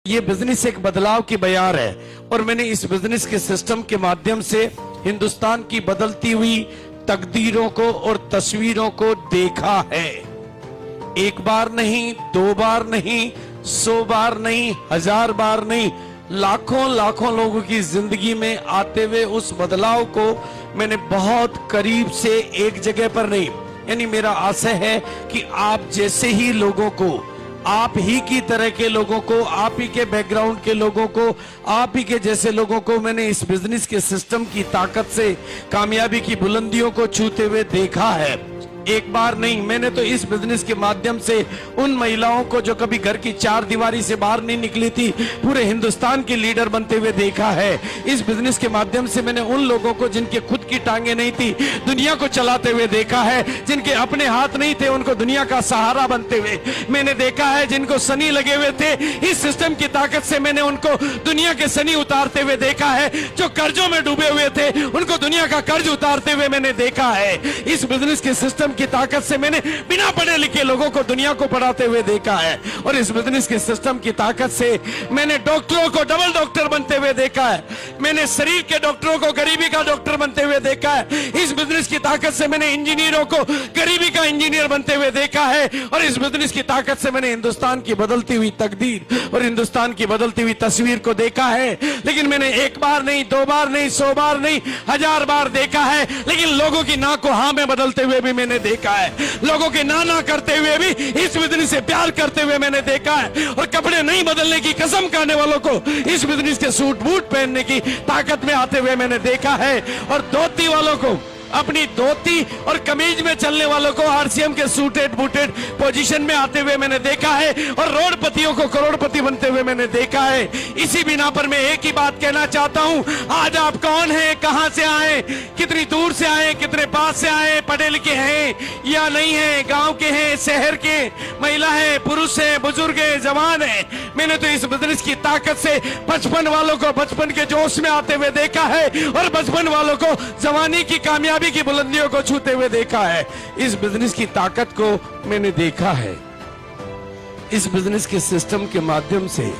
ये बिजनेस एक बदलाव की बयार है और मैंने इस बिजनेस के सिस्टम के माध्यम से हिंदुस्तान की बदलती हुई तकदीरों को और तस्वीरों को देखा है। एक बार नहीं, दो बार नहीं, 100 बार नहीं, 1000 बार नहीं, लाखों लाखों लोगों की जिंदगी में आते हुए उस बदलाव को मैंने बहुत करीब से एक जगह पर नहीं, यानी मेरा आशय है कि आप जैसे ही लोगों को, आप ही की तरह के लोगों को, आप ही के बैकग्राउंड के लोगों को, आप ही के जैसे लोगों को मैंने इस बिजनेस के सिस्टम की ताकत से कामयाबी की बुलंदियों को छूते हुए देखा है। एक बार नहीं, मैंने तो इस बिजनेस के माध्यम से उन महिलाओं को जो कभी घर की चार दीवारी से बाहर नहीं निकली थी, पूरे हिंदुस्तान की लीडर बनते हुए देखा है। इस बिजनेस के माध्यम से मैंने उन लोगों को जिनके खुद की टांगे नहीं थी, दुनिया को चलाते हुए देखा है। जिनके अपने हाथ नहीं थे, उनको दुनिया का सहारा बनते हुए मैंने देखा है। जिनको सनी लगे हुए थे, इस सिस्टम की ताकत से मैंने उनको दुनिया के सनी उतारते हुए देखा है। जो कर्जों में डूबे हुए थे, उनको दुनिया का कर्ज उतारते हुए मैंने देखा है। इस बिजनेस के सिस्टम की ताकत से मैंने बिना पढ़े लिखे लोगों को दुनिया को पढ़ाते हुए देखा है। और इस बिजनेस के सिस्टम की ताकत से मैंने डॉक्टरों को डबल डॉक्टर बनते हुए देखा है। मैंने शरीर के डॉक्टरों को गरीबी का डॉक्टर बनते हुए देखा है। इस बिजनेस की ताकत से मैंने इंजीनियरों को गरीबी का इंजीनियर बनते हुए देखा है। और इस बिजनेस की ताकत से मैंने हिंदुस्तान की बदलती हुई तकदीर और हिंदुस्तान की बदलती हुई तस्वीर को देखा है। लेकिन मैंने एक बार नहीं, दो बार नहीं, 100 बार नहीं, 1000 बार देखा है। लेकिन लोगों की ना को हाँ में बदलते हुए भी मैंने देखा है। लोगों के ना करते हुए भी इस बिजनेस से प्यार करते हुए मैंने देखा है। और कपड़े नहीं बदलने की कसम खाने वालों को इस बिजनेस के सूट बूट पहनने की ताकत में आते हुए मैंने देखा है। और धोती वालों को, अपनी धोती और कमीज में चलने वालों को आरसीएम के सूटेड बूटेड पोजीशन में आते हुए मैंने देखा है। और रोडपतियों को करोड़पति बनते हुए मैंने देखा है। इसी बिना पर मैं एक ही बात कहना चाहता हूं, आज आप कौन हैं, कहां से आए, कितनी दूर से आए, कितने पास से आए, पढ़े लिखे हैं या नहीं है, गांव के हैं, शहर के, महिला है, पुरुष है, बुजुर्ग है, जवान है, मैंने तो इस बिजनेस की ताकत से बचपन वालों को बचपन के जोश में आते हुए देखा है और बचपन वालों को जवानी की कामयाबी की बुलंदियों को छूते हुए देखा है। इस बिजनेस की ताकत को मैंने देखा है। इस बिजनेस के सिस्टम के माध्यम से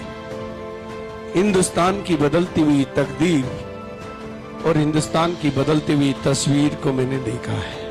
हिंदुस्तान की बदलती हुई तकदीर और हिंदुस्तान की बदलती हुई तस्वीर को मैंने देखा है।